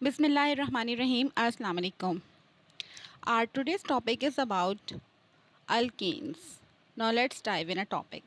Bismillahirrahmanirrahim. Assalamu alaikum. Our today's topic is about alkanes. Now let's dive in a topic.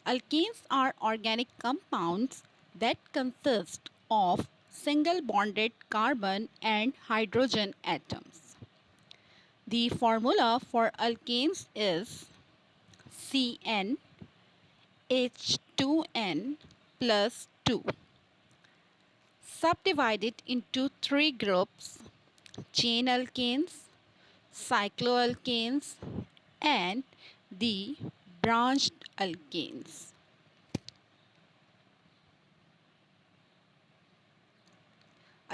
Alkanes are organic compounds that consist of single bonded carbon and hydrogen atoms. The formula for alkanes is CnH2n plus 2, subdivided into three groups: chain alkanes, cycloalkanes, and the branched alkanes.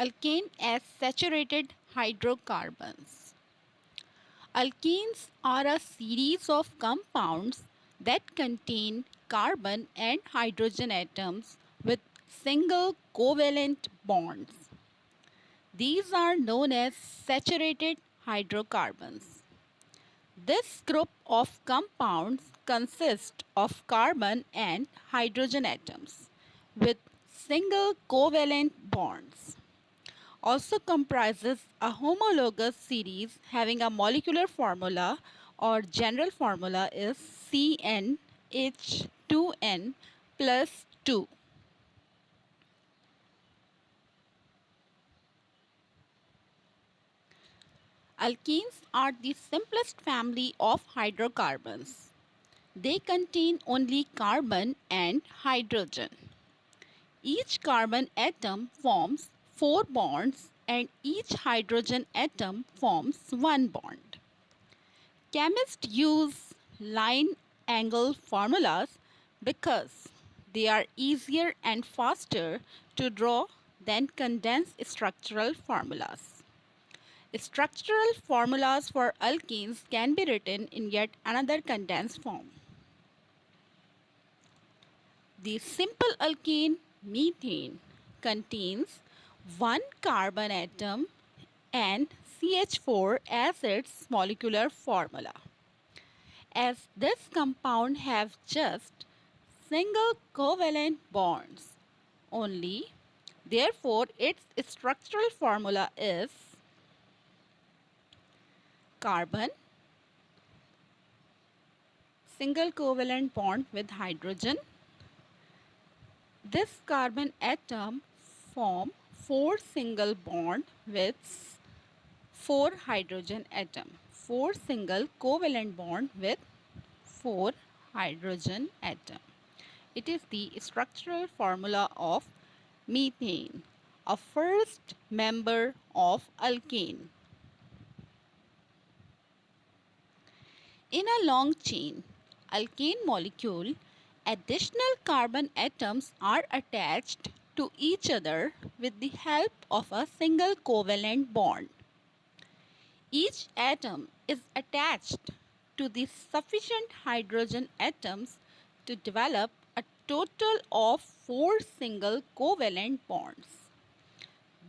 Alkane as saturated hydrocarbons. Alkenes are a series of compounds that contain carbon and hydrogen atoms with single covalent bonds. These are known as saturated hydrocarbons. This group of compounds consists of carbon and hydrogen atoms with single covalent bonds. Also comprises a homologous series having a molecular formula or general formula is CnH2n plus 2. Alkenes are the simplest family of hydrocarbons. They contain only carbon and hydrogen. Each carbon atom forms 4 bonds and each hydrogen atom forms 1 bond. Chemists use line angle formulas because they are easier and faster to draw than condensed structural formulas. Structural formulas for alkenes can be written in yet another condensed form. The simple alkane methane contains one carbon atom and CH4 as its molecular formula. As this compound have just single covalent bonds only, therefore its structural formula is carbon, single covalent bond with hydrogen. This carbon atom form 4 single bond with 4 hydrogen atom. 4 single covalent bond with 4 hydrogen atom. It is the structural formula of methane, a first member of alkane. In a long chain alkane molecule, additional carbon atoms are attached to each other with the help of a single covalent bond. Each atom is attached to the sufficient hydrogen atoms to develop a total of 4 single covalent bonds.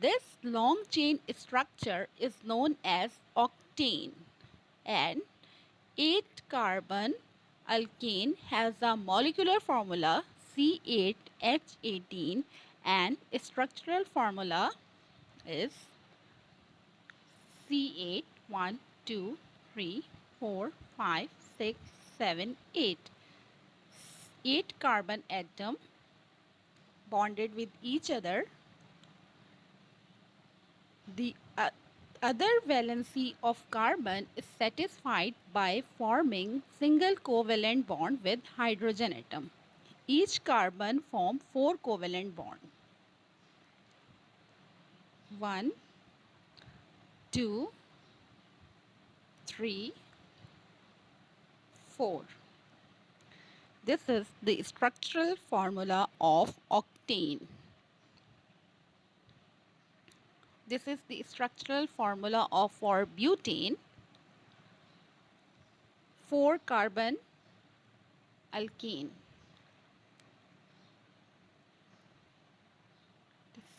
This long chain structure is known as octane, and 8 carbon alkane has a molecular formula C8H18 and structural formula is C8 1 2 3 4 5 6 7 8. 8 carbon atom bonded with each other. The other valency of carbon is satisfied by forming single covalent bond with hydrogen atom. Each carbon form 4 covalent bond. 1, 2, 3, 4. This is the structural formula of octane. This is the structural formula of for butane. 4 carbon alkane.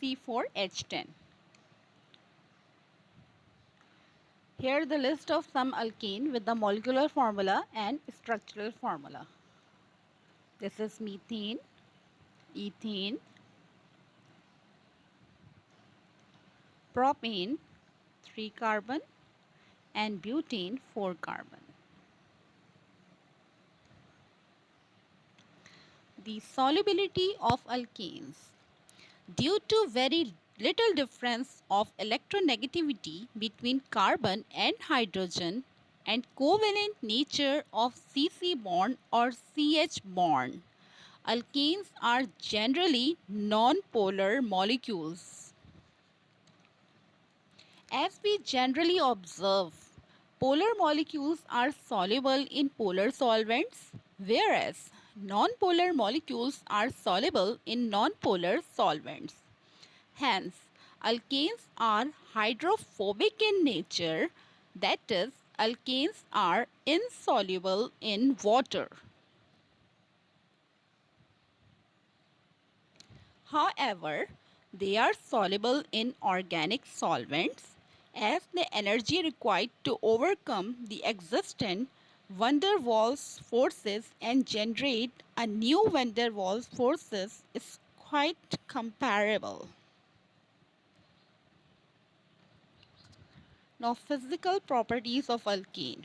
C4H10. Here the list of some alkane with the molecular formula and structural formula. This is methane, ethane, propane 3 carbon and butane 4 carbon. The solubility of alkanes. Due to very little difference of electronegativity between carbon and hydrogen and covalent nature of CC bond or CH bond, alkanes are generally non-polar molecules. As we generally observe, polar molecules are soluble in polar solvents, whereas non-polar molecules are soluble in non-polar solvents. Hence, alkanes are hydrophobic in nature, that is, alkanes are insoluble in water. However, they are soluble in organic solvents as the energy required to overcome the existing van der Waals forces and generate a new van der Waals forces is quite comparable. Now, physical properties of alkane.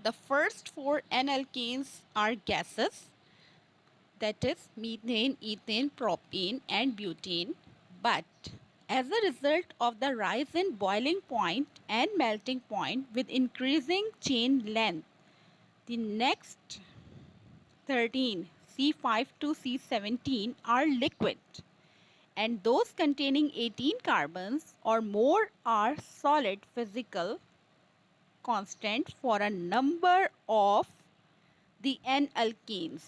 The first four N alkanes are gases, that is methane, ethane, propane and butane. But as a result of the rise in boiling point and melting point with increasing chain length, the next 13 C5 to C17 are liquid and those containing 18 carbons or more are solid physical constant for a number of the N alkanes.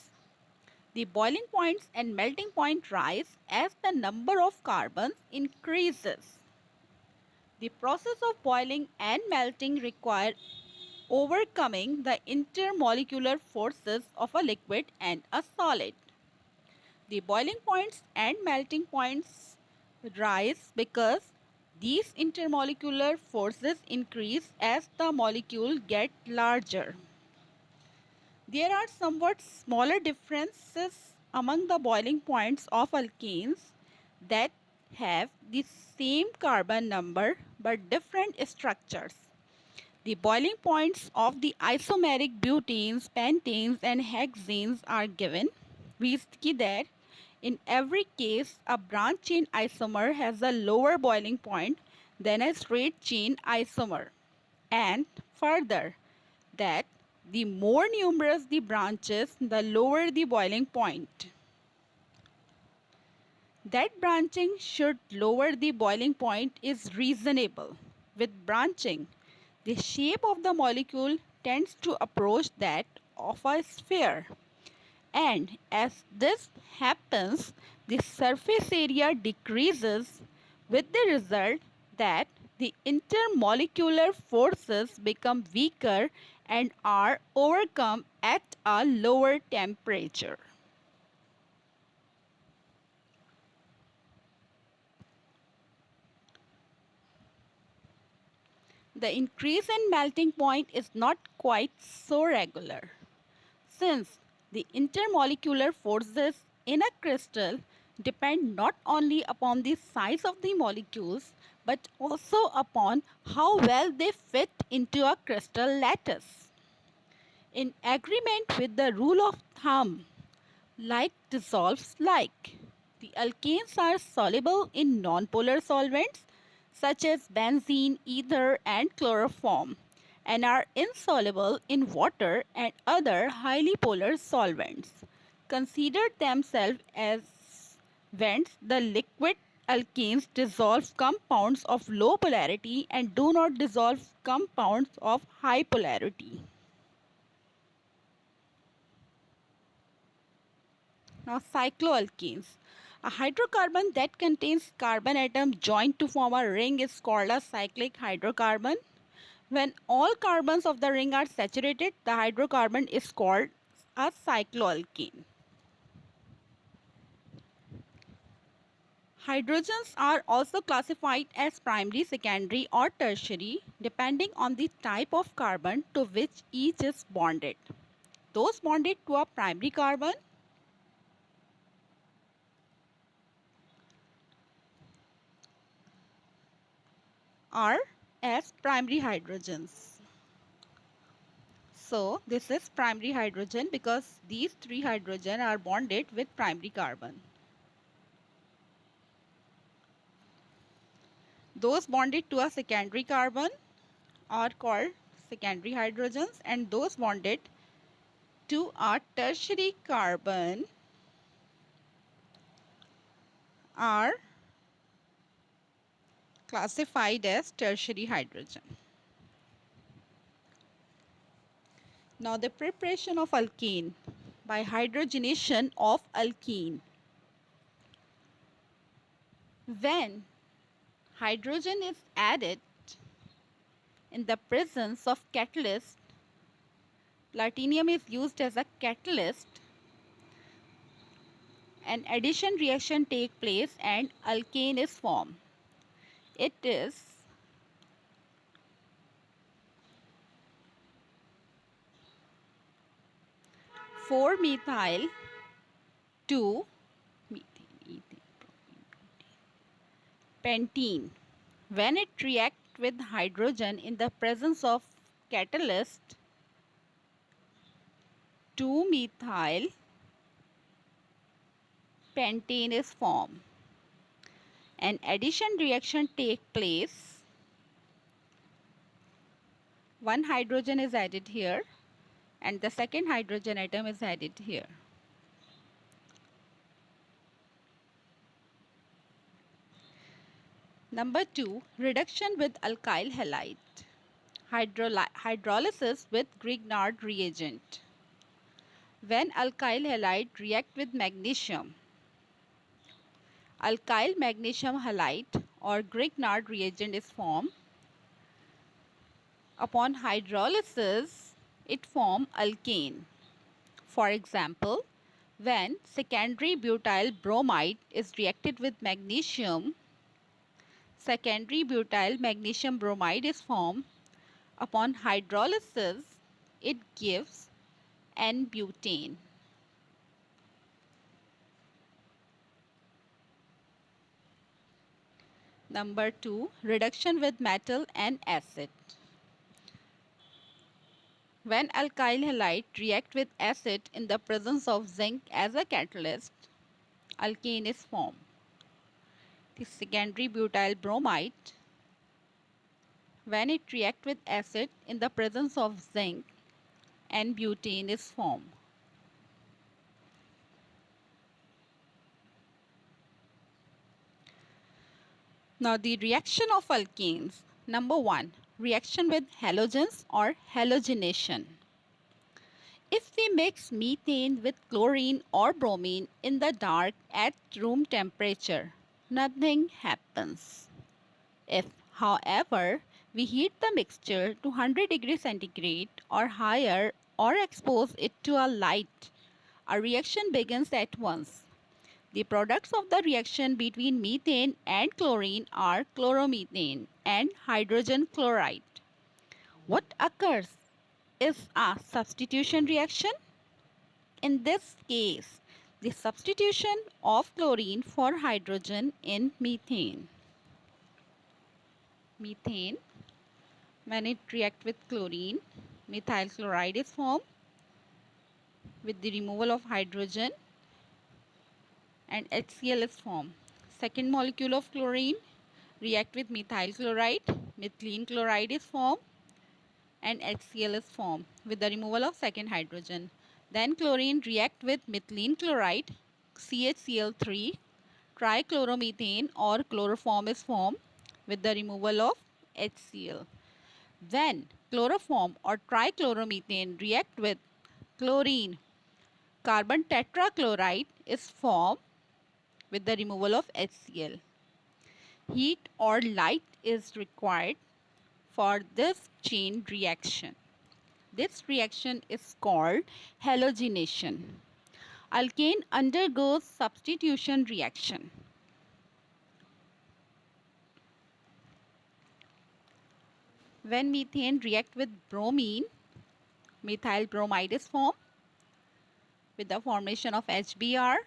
The boiling points and melting point rise as the number of carbons increases. The process of boiling and melting require overcoming the intermolecular forces of a liquid and a solid. The boiling points and melting points rise because these intermolecular forces increase as the molecule get larger. There are somewhat smaller differences among the boiling points of alkanes that have the same carbon number but different structures. The boiling points of the isomeric butanes, pentanes and hexanes are given. We see that in every case a branch chain isomer has a lower boiling point than a straight chain isomer. And further, that the more numerous the branches, the lower the boiling point. That branching should lower the boiling point is reasonable. With branching, the shape of the molecule tends to approach that of a sphere. And as this happens, the surface area decreases with the result that the intermolecular forces become weaker and are overcome at a lower temperature. The increase in melting point is not quite so regular, since the intermolecular forces in a crystal depend not only upon the size of the molecules but also upon how well they fit into a crystal lattice. In agreement with the rule of thumb, like dissolves like, the alkanes are soluble in nonpolar solvents such as benzene, ether, and chloroform, and are insoluble in water and other highly polar solvents. Consider themselves as vents, the liquid alkanes dissolve compounds of low polarity and do not dissolve compounds of high polarity. Now, cycloalkanes. A hydrocarbon that contains carbon atom joined to form a ring is called a cyclic hydrocarbon. When all carbons of the ring are saturated, the hydrocarbon is called a cycloalkane. Hydrogens are also classified as primary, secondary or tertiary depending on the type of carbon to which each is bonded. Those bonded to a primary carbon are as primary hydrogens. So this is primary hydrogen because these three hydrogen are bonded with primary carbon. Those bonded to a secondary carbon are called secondary hydrogens, and those bonded to a tertiary carbon are classified as tertiary hydrogen. Now the preparation of alkane by hydrogenation of alkene. When hydrogen is added in the presence of catalyst, platinum is used as a catalyst. An addition reaction takes place and alkane is formed. It is 4-methyl 2 pentene. When it reacts with hydrogen in the presence of catalyst, 2-methyl pentane is formed. An addition reaction takes place. One hydrogen is added here and the second hydrogen atom is added here. Number 2, reduction with alkyl halide. Hydrolysis with Grignard reagent. When alkyl halide react with magnesium, alkyl magnesium halide or Grignard reagent is formed. Upon hydrolysis, it forms alkane. For example, when secondary butyl bromide is reacted with magnesium, secondary butyl magnesium bromide is formed. Upon hydrolysis, it gives N-butane. Number 2, reduction with metal and acid. When alkyl halide react with acid in the presence of zinc as a catalyst, alkane is formed. The secondary butyl bromide, when it reacts with acid in the presence of zinc, N-butane is formed. Now the reaction of alkanes. Number 1, reaction with halogens or halogenation. If we mix methane with chlorine or bromine in the dark at room temperature, nothing happens. If, however, we heat the mixture to 100 degrees centigrade or higher or expose it to a light, a reaction begins at once. The products of the reaction between methane and chlorine are chloromethane and hydrogen chloride. What occurs is a substitution reaction. In this case, the substitution of chlorine for hydrogen in methane. Methane, when it reacts with chlorine, methyl chloride is formed with the removal of hydrogen and HCl is formed. Second molecule of chlorine react with methyl chloride, methylene chloride is formed and HCl is formed with the removal of second hydrogen. Then chlorine react with methylene chloride, CHCl3, trichloromethane or chloroform is formed with the removal of HCl. When chloroform or trichloromethane react with chlorine, carbon tetrachloride is formed with the removal of HCl. Heat or light is required for this chain reaction. This reaction is called halogenation. Alkane undergoes substitution reaction. When methane reacts with bromine, methyl bromide is formed with the formation of HBr.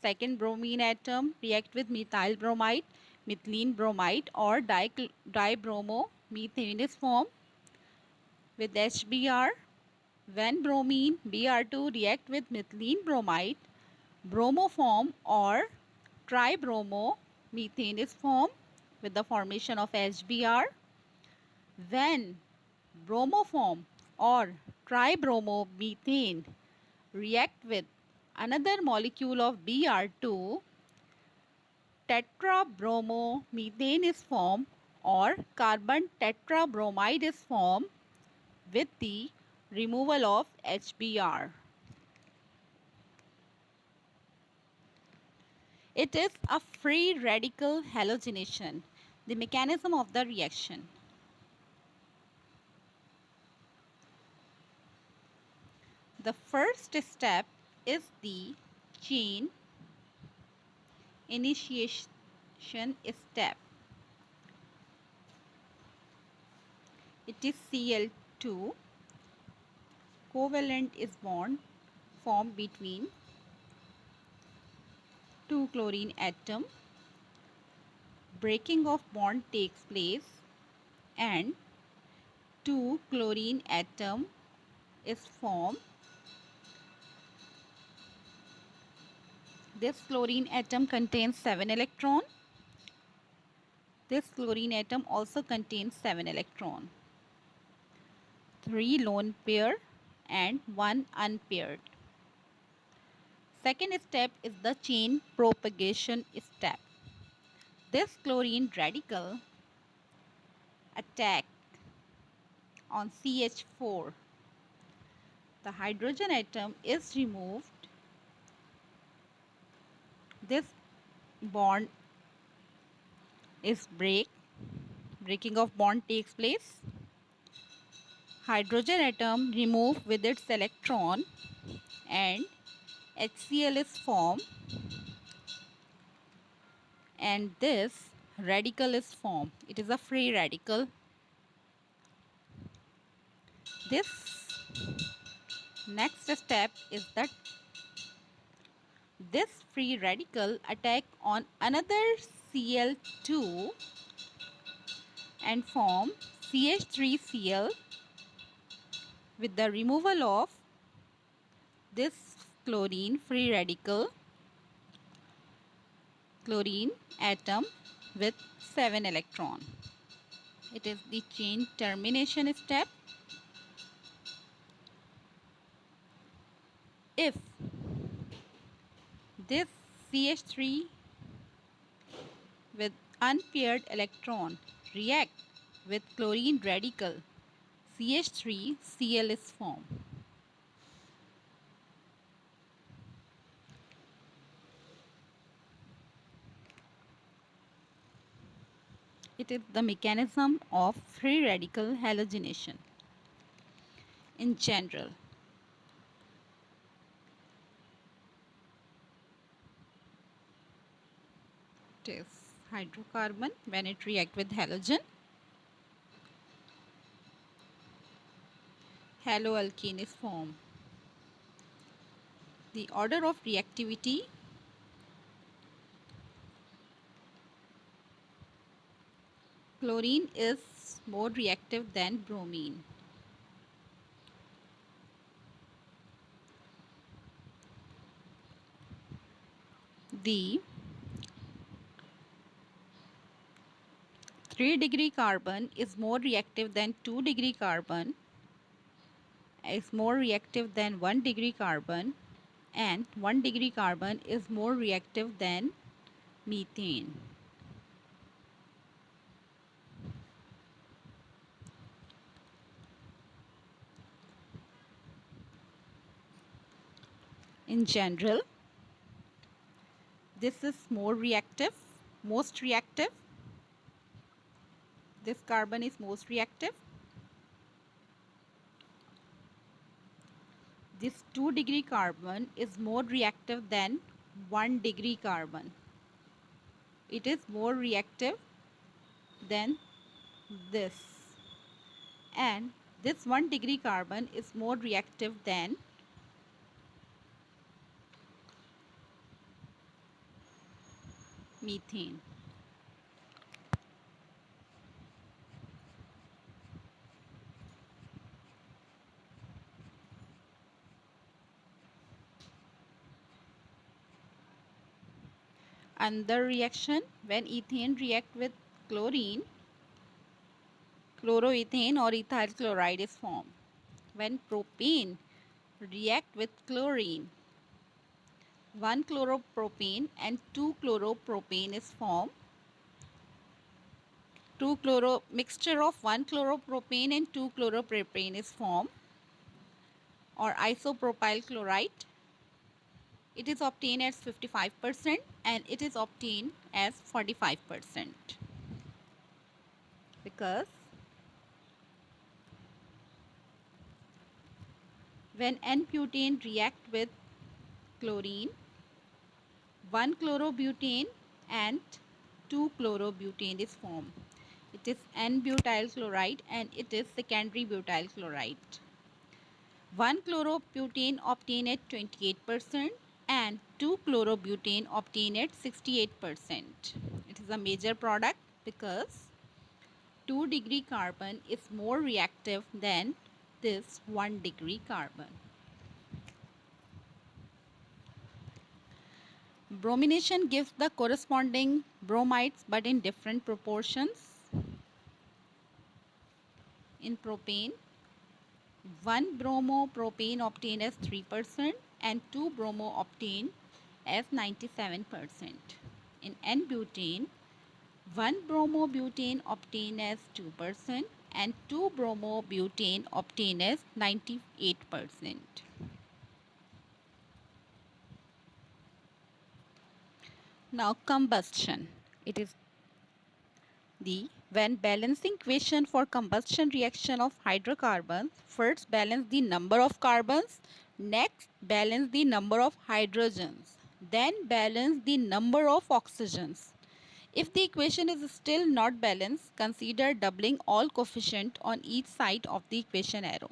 Second bromine atom react with methyl bromide, methylene bromide or dibromomethane is formed with HBr. When bromine Br2 react with methylene bromide, bromoform or tribromomethane is formed with the formation of HBr. When bromoform or tribromomethane react with another molecule of Br2, tetrabromomethane is formed or carbon tetrabromide is formed with the removal of HBr. It is a free radical halogenation. The mechanism of the reaction. The first step is the chain initiation step. It is Cl2 covalent is bond formed between two chlorine atom. Breaking of bond takes place and two chlorine atom is formed. This chlorine atom contains 7 electrons. This chlorine atom also contains 7 electrons. 3 lone pair and 1 unpaired. Second step is the chain propagation step. This chlorine radical attack on CH4. The hydrogen atom is removed. This bond is breaking of bond takes place. Hydrogen atom removed with its electron and HCl is formed, and this radical is formed. It is a free radical. This next step is that this free radical attack on another Cl2 and form CH3Cl with the removal of this chlorine free radical chlorine atom with 7 electron. It is the chain termination step. If this CH3 with unpaired electron react with chlorine radical, CH3Cl is formed. It is the mechanism of free radical halogenation. In general, it is hydrocarbon when it reacts with halogen. Haloalkane is formed. The order of reactivity chlorine is more reactive than bromine. The 3-degree carbon is more reactive than 2-degree carbon, is more reactive than 1-degree carbon, and 1-degree carbon is more reactive than methane. In general, this is more reactive, most reactive. This carbon is most reactive. This 2-degree carbon is more reactive than 1-degree carbon. It is more reactive than this. And this 1-degree carbon is more reactive than methane. Another reaction, when ethane react with chlorine, chloroethane or ethyl chloride is formed. When propane react with chlorine, 1 chloropropane and 2 chloropropane is formed. Mixture of 1 chloropropane and 2 chloropropane is formed, or isopropyl chloride. It is obtained as 55% and it is obtained as 45%, because when N-butane react with chlorine, 1 chlorobutane and 2 chlorobutane is formed. It is N-butyl chloride and it is secondary butyl chloride. 1 chlorobutane obtained at 28% and 2 chlorobutane obtained at 68%. It is a major product because 2-degree carbon is more reactive than this 1-degree carbon. Bromination gives the corresponding bromides but in different proportions. In propane, 1 bromopropane obtained as 3% and 2 bromo obtained as 97%. In N-butane, 1 bromobutane obtained as 2% and 2 bromobutane obtained as 98%. Now combustion. It is the when balancing equation for combustion reaction of hydrocarbons, first balance the number of carbons, next balance the number of hydrogens, then balance the number of oxygens. If the equation is still not balanced, consider doubling all coefficient on each side of the equation arrow.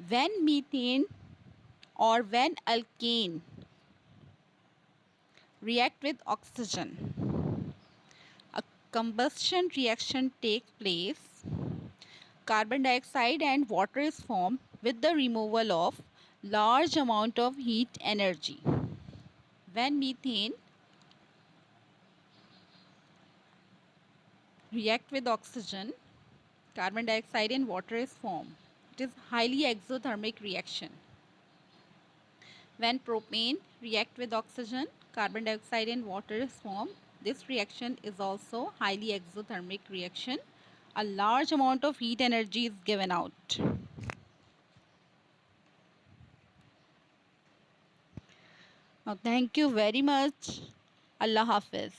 When methane or when alkane react with oxygen, a combustion reaction takes place. Carbon dioxide and water is formed with the removal of large amount of heat energy. When methane react with oxygen, carbon dioxide and water is formed. It is highly exothermic reaction. When propane react with oxygen, carbon dioxide and water is formed. This reaction is also highly exothermic reaction. A large amount of heat energy is given out. Now, thank you very much. Allah Hafiz.